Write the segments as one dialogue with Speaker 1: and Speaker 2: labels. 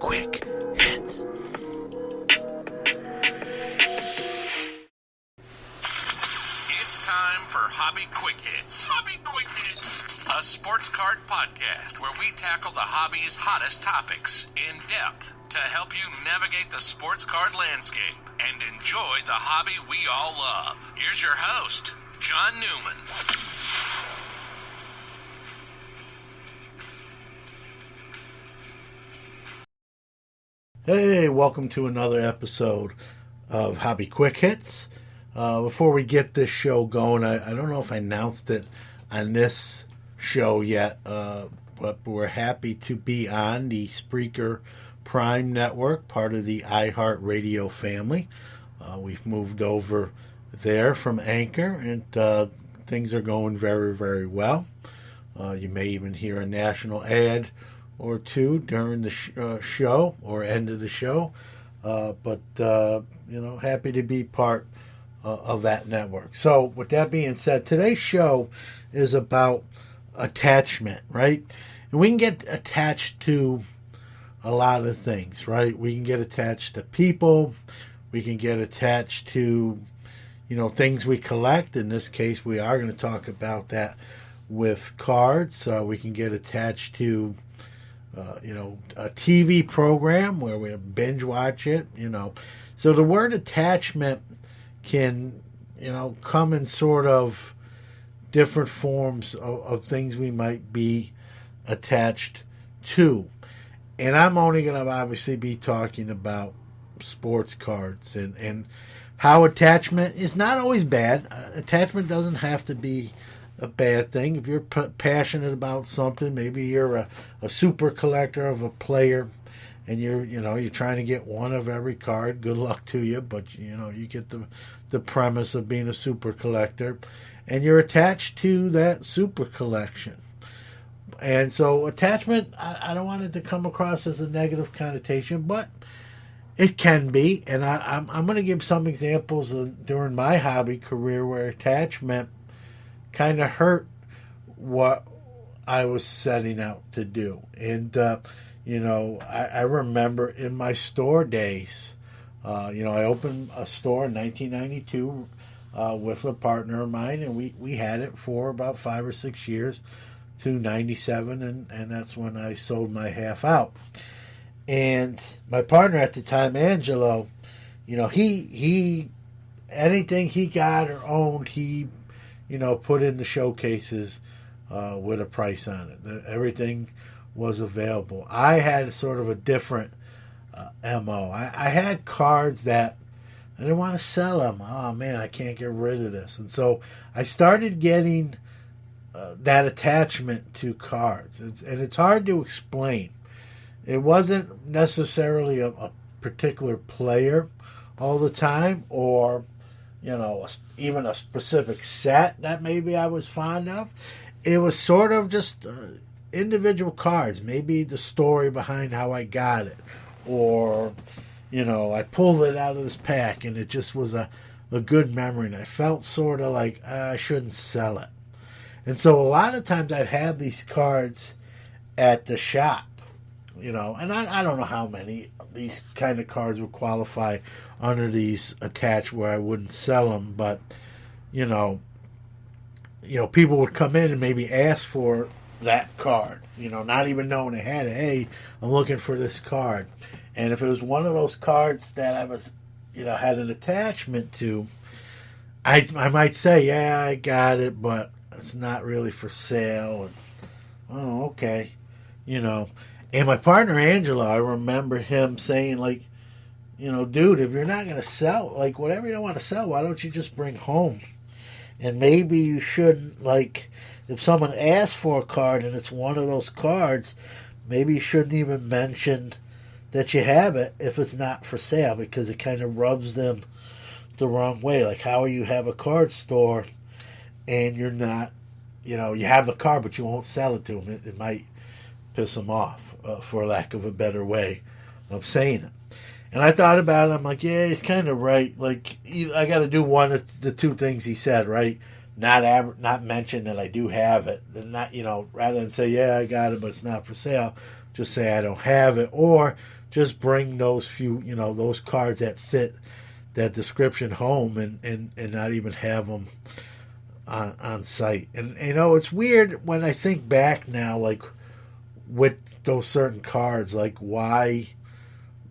Speaker 1: Quick Hits.
Speaker 2: It's time for Hobby Quick Hits. A sports card podcast where we tackle the hobby's hottest topics in depth to help you navigate the sports card landscape and enjoy the hobby we all love. Here's your host, John Newman.
Speaker 3: Hey, welcome to another episode of Hobby Quick Hits. Before we get this show going, I don't know if I announced it on this show yet, but we're happy to be on the Spreaker Prime Network, part of the iHeartRadio family. We've moved over there from Anchor, and things are going very, very well. You may even hear a national ad or two during the show or end of the show, but happy to be part of that network. So with that being said, today's show is about attachment, right? And we can get attached to a lot of things, right? We can get attached to people. We can get attached to, things we collect. In this case, we are going to talk about that with cards. We can get attached to a TV program where we binge watch it, So the word attachment can, come in sort of different forms of things we might be attached to. And I'm only going to obviously be talking about sports cards and how attachment is not always bad. Attachment doesn't have to be a bad thing. If you're passionate about something, maybe you're a super collector of a player, and you're trying to get one of every card. Good luck to you, but you get the premise of being a super collector, and you're attached to that super collection. And so attachment, I don't want it to come across as a negative connotation, but it can be. And I'm going to give some examples during my hobby career where attachment kind of hurt what I was setting out to do. And, I remember in my store days, I opened a store in 1992 with a partner of mine, and we had it for about 5 or 6 years to 97, and that's when I sold my half out. And my partner at the time, Angelo, he anything he got or owned, he put in the showcases with a price on it. Everything was available. I had sort of a different MO. I had cards that I didn't want to sell them. Oh, man, I can't get rid of this. And so I started getting that attachment to cards. It's hard to explain. It wasn't necessarily a particular player all the time, or even a specific set that maybe I was fond of. It was sort of just individual cards, maybe the story behind how I got it, or I pulled it out of this pack and it just was a good memory, and I felt sort of like I shouldn't sell it. And so a lot of times I'd have these cards at the shop, and I don't know how many of these kind of cards would qualify under these attached where I wouldn't sell them, but people would come in and maybe ask for that card, not even knowing they had it. Hey, I'm looking for this card. And if it was one of those cards that I was, had an attachment to, I might say, yeah, I got it, but it's not really for sale. And, oh, okay. And my partner, Angelo, I remember him saying, like, dude, if you're not going to sell, like, whatever you don't want to sell, why don't you just bring home? And maybe you shouldn't, like, if someone asks for a card and it's one of those cards, maybe you shouldn't even mention that you have it if it's not for sale, because it kind of rubs them the wrong way. Like, how you have a card store and you're not, you have the card, but you won't sell it to them. It might piss them off, for lack of a better way of saying it. And I thought about it. I'm like, yeah, he's kind of right. Like, I got to do one of the two things he said, right? not mention that I do have it, and not, rather than say, yeah, I got it, but it's not for sale, just say I don't have it, or just bring those few, those cards that fit that description home, and not even have them on site. And it's weird when I think back now, like with those certain cards, like why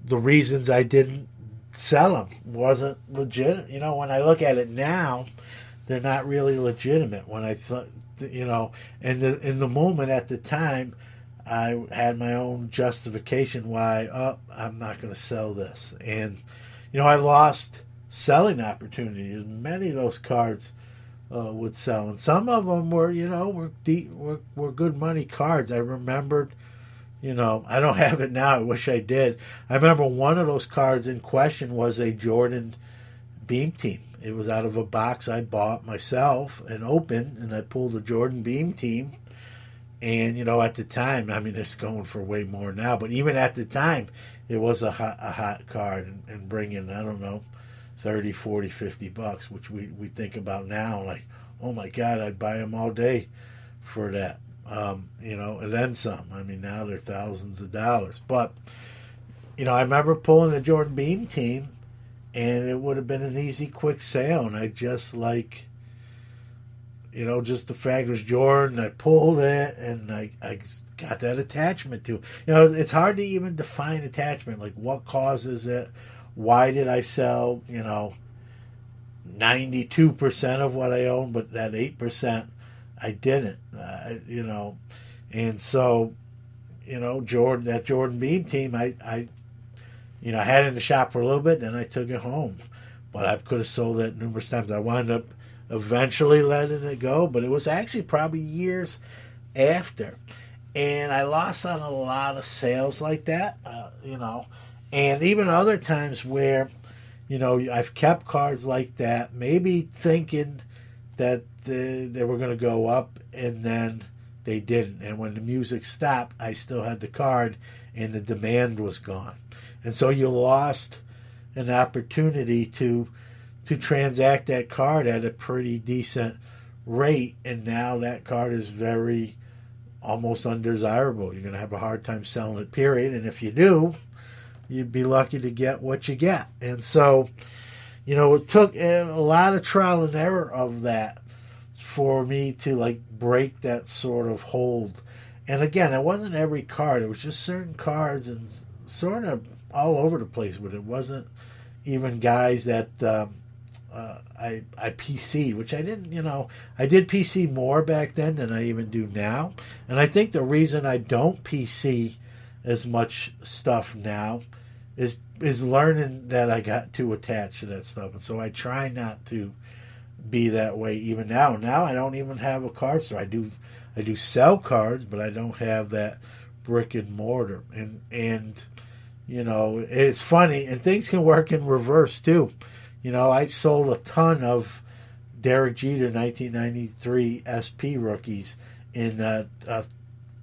Speaker 3: the reasons I didn't sell them wasn't legit. When I look at it now, they're not really legitimate. When I thought, in the moment at the time, I had my own justification why I'm not going to sell this, and I lost selling opportunities. Many of those cards would sell, and some of them were were good money cards. I remembered, I don't have it now. I wish I did. I remember one of those cards in question was a Jordan Beam Team. It was out of a box I bought myself and opened, and I pulled a Jordan Beam Team. And, at the time, I mean, it's going for way more now, but even at the time, it was a hot card, and bringing, I don't know, 30, 40, 50 bucks, which we think about now, like, oh my God, I'd buy them all day for that, and then some. I mean, now they're thousands of dollars. But, I remember pulling the Jordan Beam Team, and it would have been an easy, quick sale, and I just just the fact it was Jordan, I pulled it, and I got that attachment to it. It's hard to even define attachment, like what causes it. Why did I sell, 92% of what I own, but that 8% I didn't, And so, that Jordan Beam Team, I had it in the shop for a little bit, then I took it home. But I could have sold it numerous times. I wound up eventually letting it go, but it was actually probably years after. And I lost on a lot of sales like that, and even other times where, I've kept cards like that, maybe thinking that they were going to go up, and then they didn't. And when the music stopped, I still had the card, and the demand was gone. And so you lost an opportunity to transact that card at a pretty decent rate, and now that card is very almost undesirable. You're going to have a hard time selling it, period. And if you do, you'd be lucky to get what you get. And so, it took a lot of trial and error of that for me to break that sort of hold. And again, it wasn't every card. It was just certain cards and sort of all over the place. But it wasn't even guys that I PC'd, which I didn't, I did PC more back then than I even do now. And I think the reason I don't PC as much stuff now is learning that I got too attached to that stuff. And so I try not to be that way even now. Now I don't even have a card store. I do sell cards, but I don't have that brick and mortar. And it's funny, and things can work in reverse too. I sold a ton of Derek Jeter 1993 SP rookies in a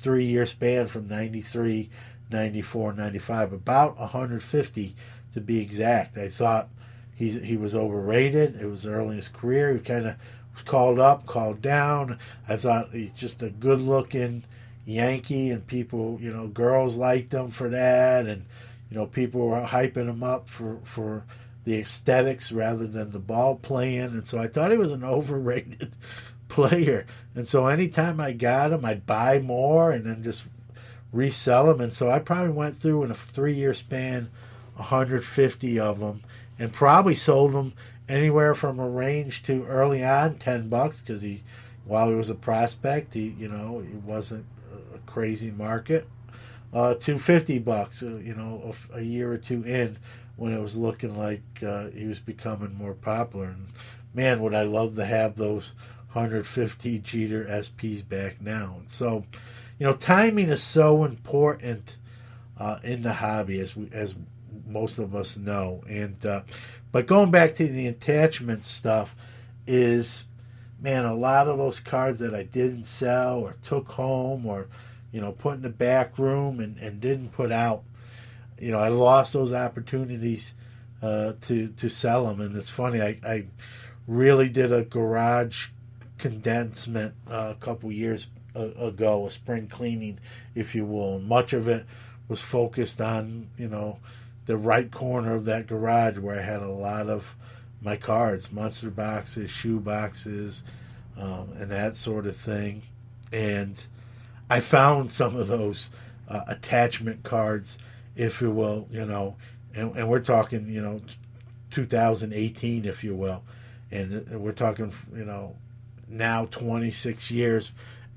Speaker 3: 3-year span from 93, 94, 95, about 150 to be exact. I thought he was overrated. It was early in his career. He kind of was called up, called down. I thought he's just a good-looking Yankee, and people, girls liked him for that, and people were hyping him up for the aesthetics rather than the ball playing. And so I thought he was an overrated player. And so anytime I got him, I'd buy more and then just resell them. And so I probably went through in a 3-year span 150 of them, and probably sold them anywhere from a range to early on $10 because while he was a prospect, he wasn't a crazy market, to $50, a year or two in, when it was looking like he was becoming more popular. And man, would I love to have those 150 Jeter SPs back now. And so, timing is so important in the hobby, as most of us know. And but going back to the attachment stuff is, man, a lot of those cards that I didn't sell or took home or put in the back room and didn't put out, I lost those opportunities to sell them. And it's funny, I really did a garage condensement a couple years ago, a spring cleaning, if you will. And much of it was focused on, the right corner of that garage where I had a lot of my cards, monster boxes, shoe boxes, and that sort of thing. And I found some of those attachment cards, if you will, and we're talking, 2018, if you will. And we're talking, now 26 years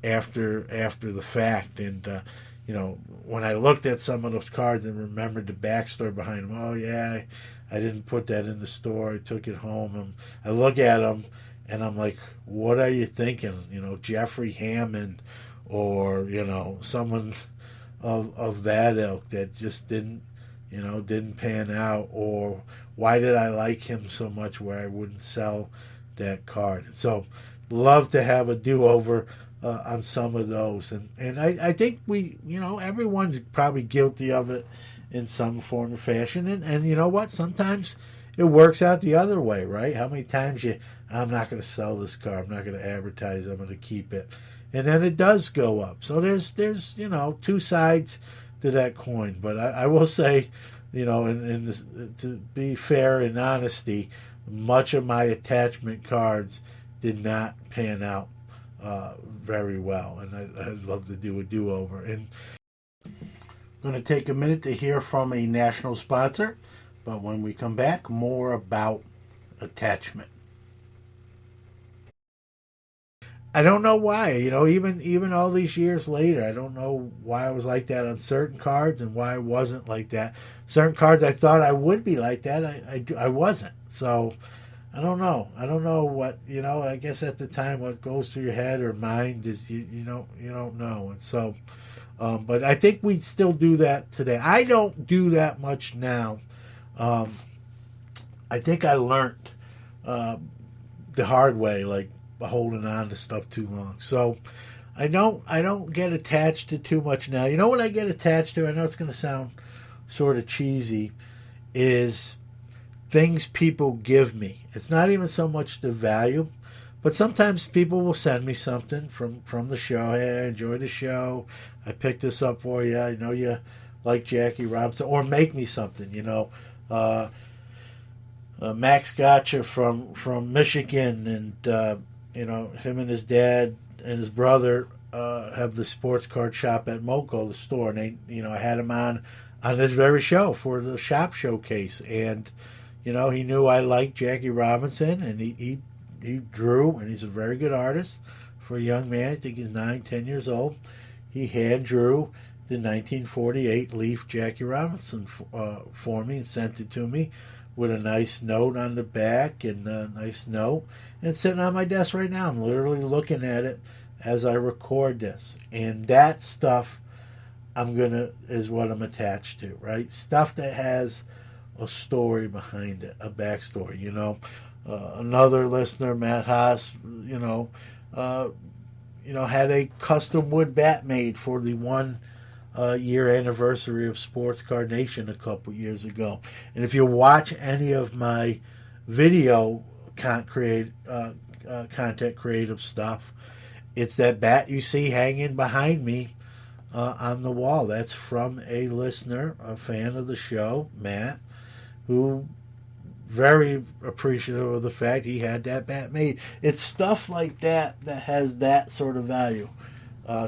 Speaker 3: after the fact. And, when I looked at some of those cards and remembered the backstory behind them, oh, yeah, I didn't put that in the store. I took it home. And I look at them, and I'm like, what are you thinking? Jeffrey Hammond or, someone of that ilk that just didn't pan out, or why did I like him so much where I wouldn't sell that card? So, love to have a do-over on some of those. And I think everyone's probably guilty of it in some form or fashion. And you know what? Sometimes it works out the other way, right? How many times I'm not going to sell this card. I'm not going to advertise. I'm going to keep it. And then it does go up. So there's two sides to that coin. But I will say, to be fair and honesty, much of my attachment cards did not pan out very well. And I'd love to do a do-over. And I'm going to take a minute to hear from a national sponsor. But when we come back, more about attachment. I don't know why, even all these years later, I don't know why I was like that on certain cards and why I wasn't like that. Certain cards I thought I would be like that, I wasn't. So I don't know. I don't know what, I guess at the time what goes through your head or mind is you don't know. And so, but I think we still do that today. I don't do that much now. I think I learned the hard way, like holding on to stuff too long. So I don't get attached to too much now. You know what I get attached to? I know it's going to sound sort of cheesy, is things people give me. It's not even so much the value, but sometimes people will send me something from the show. Hey, I enjoyed the show. I picked this up for you. I know you like Jackie Robinson. Or make me something, Max Gotcha from Michigan, and him and his dad and his brother have the sports card shop at Moco, the store, and they, I had him on this very show for the shop showcase, and he knew I liked Jackie Robinson, and he drew, and he's a very good artist for a young man. I think he's 9-10 years old. He hand drew the 1948 Leaf Jackie Robinson for me and sent it to me with a nice note on the back and a nice note. And it's sitting on my desk right now. I'm literally looking at it as I record this. And that stuff is what I'm attached to, right? Stuff that has a story behind it, a backstory, Another listener, Matt Haas, had a custom wood bat made for the 1 year anniversary of Sports Card Nation a couple years ago. And if you watch any of my video content creative stuff, it's that bat you see hanging behind me on the wall. That's from a listener, a fan of the show, Matt, who very appreciative of the fact he had that bat made. It's stuff like that has that sort of value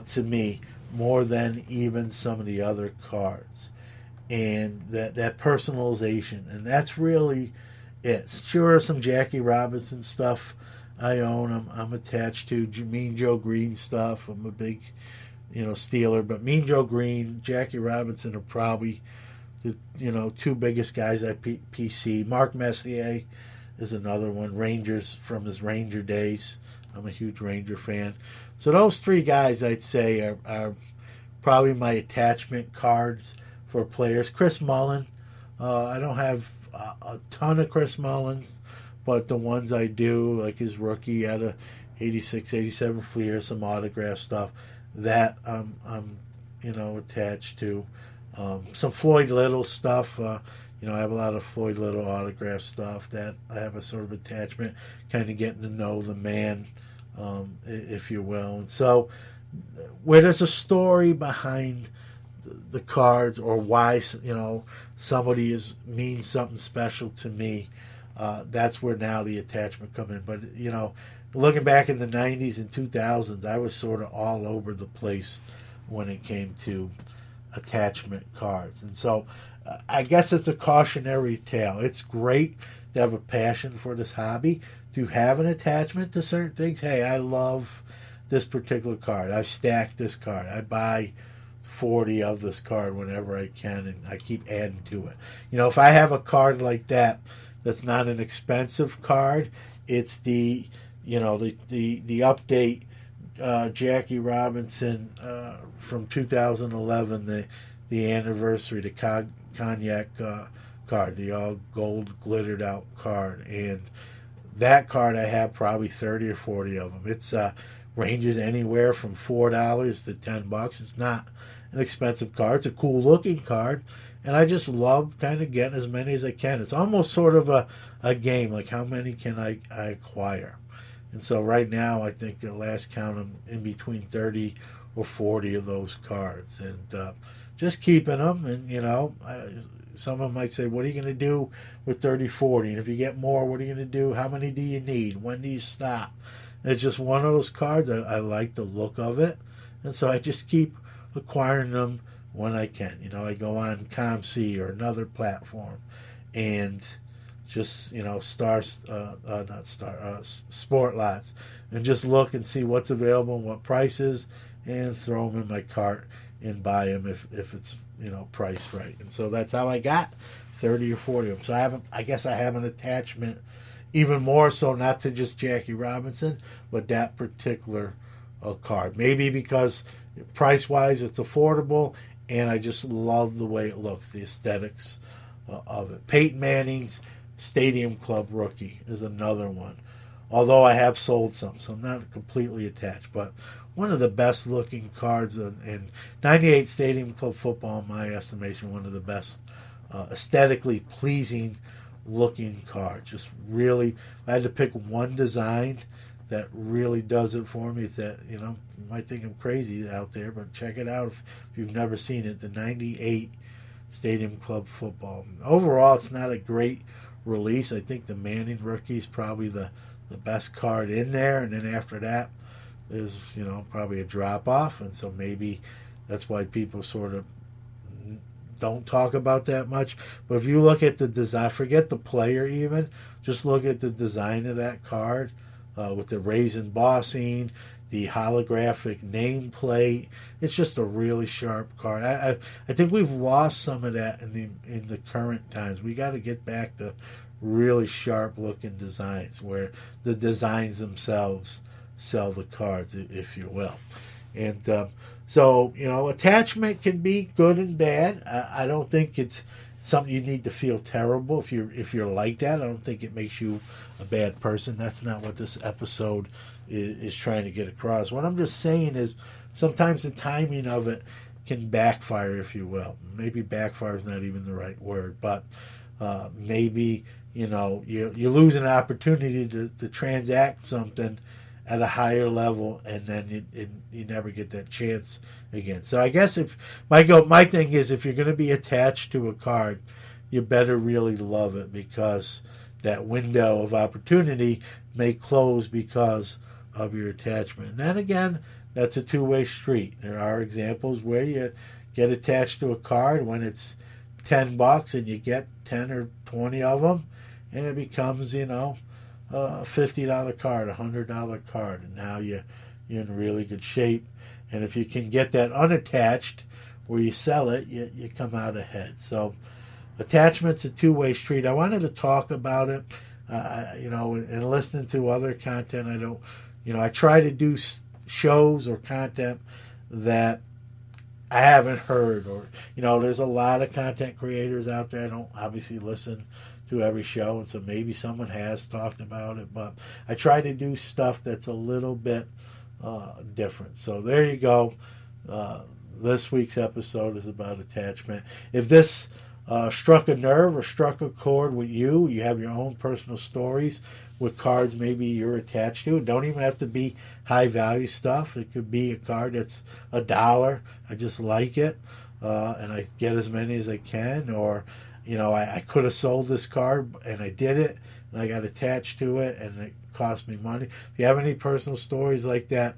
Speaker 3: to me, more than even some of the other cards. And that personalization, and that's really it. Sure, some Jackie Robinson stuff I own. I'm attached to Mean Joe Green stuff. I'm a big, Steeler, but Mean Joe Green, Jackie Robinson are probably the two biggest guys at PC. Mark Messier is another one. Rangers, from his Ranger days. I'm a huge Ranger fan. So those three guys, I'd say, are probably my attachment cards for players. Chris Mullin. I don't have a ton of Chris Mullins, but the ones I do, like his rookie out of 86, 87 Fleer, some autograph stuff, that I'm attached to. Some Floyd Little stuff. I have a lot of Floyd Little autograph stuff that I have a sort of attachment, kind of getting to know the man if you will. And so, where there's a story behind the cards, or why somebody means something special to me, that's where now the attachment come in. But looking back in the 90s and 2000s, I was sort of all over the place when it came to attachment cards. And so I guess it's a cautionary tale. It's great to have a passion for this hobby, to have an attachment to certain things. Hey, I love this particular card. I stack this card. I buy 40 of this card whenever I can, and I keep adding to it. If I have a card like that, that's not an expensive card, it's the update Jackie Robinson from 2011, the anniversary, the cognac card, the all gold glittered out card. And that card, I have probably 30 or 40 of them. It's ranges anywhere from $4 to $10. It's not an expensive card. It's a cool looking card, and I just love kind of getting as many as I can. It's almost sort of a game, like how many can I acquire. And so right now, I think the last count, I'm in between 30 or 40 of those cards, and just keeping them. And some of them might say, what are you going to do with 30, 40? And if you get more, what are you going to do? How many do you need? When do you stop? And it's just one of those cards. I like the look of it, and so I just keep acquiring them when I can. I go on ComC or another platform, and just Sport Lots, and just look and see what's available and what prices, and throw them in my cart and buy them if it's priced right. And so that's how I got 30 or 40 of them. So I guess I have an attachment, even more so, not to just Jackie Robinson, but that particular card. Maybe because price wise it's affordable, and I just love the way it looks, the aesthetics of it. Peyton Manning's Stadium Club rookie is another one, although I have sold some, so I'm not completely attached, but one of the best looking cards in 98 Stadium Club football, in my estimation, one of the best aesthetically pleasing looking cards. Just really, I had to pick one design that really does it for me. It's that, you might think I'm crazy out there, but check it out if you've never seen it. The 98 Stadium Club football. Overall, it's not a great release. I think the Manning rookie is probably the best card in there, and then after that, there's probably a drop off, and so maybe that's why people sort of don't talk about that much. But if you look at the design, forget the player even, just look at the design of that card, with the raised embossing, the holographic nameplate. It's just a really sharp card. I think we've lost some of that in the current times. We got to get back to really sharp looking designs where the designs themselves sell the cards, if you will. And so attachment can be good and bad. I don't think it's something you need to feel terrible if you're like that. I don't think it makes you a bad person. That's not what this episode is trying to get across. What I'm just saying is sometimes the timing of it can backfire, if you will. Maybe backfire is not even the right word, but maybe you lose an opportunity to transact something at a higher level, and then you never get that chance again. So I guess if my thing is, if you're going to be attached to a card, you better really love it, because that window of opportunity may close because of your attachment. And then again, that's a two-way street. There are examples where you get attached to a card when it's $10 and you get 10 or 20 of them, and it becomes a $50 card, a $100 card, and now you're in really good shape. And if you can get that unattached where you sell it, you come out ahead. So attachment's a two-way street. I wanted to talk about it, and listening to other content. I try to do shows or content that I haven't heard, or there's a lot of content creators out there. I don't obviously listen to every show, and so maybe someone has talked about it, but I try to do stuff that's a little bit different. So there you go. This week's episode is about attachment. If this struck a nerve or struck a chord with you. You have your own personal stories with cards maybe you're attached to. It don't even have to be high value stuff. It could be a card that's $1. I just like it, and I get as many as I can. Or, I could have sold this card and I did it, and I got attached to it, and it cost me money. If you have any personal stories like that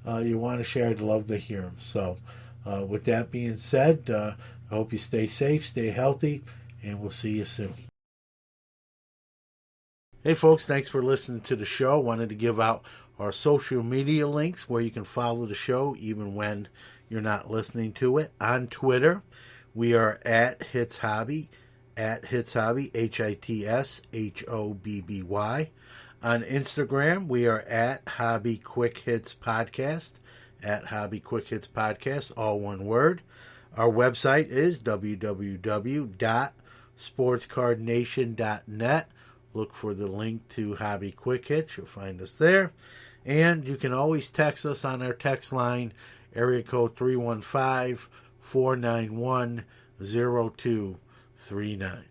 Speaker 3: you want to share, I'd love to hear them. So, with that being said, I hope you stay safe, stay healthy, and we'll see you soon. Hey folks, thanks for listening to the show. Wanted to give out our social media links where you can follow the show even when you're not listening to it. On Twitter, we are at Hits Hobby, HitsHobby. On Instagram, we are at Hobby Quick Hits Podcast, at Hobby Quick Hits Podcast, all one word. Our website is www.sportscardnation.net. Look for the link to Hobby Quick Hits. You'll find us there. And you can always text us on our text line, area code 315-491-0239.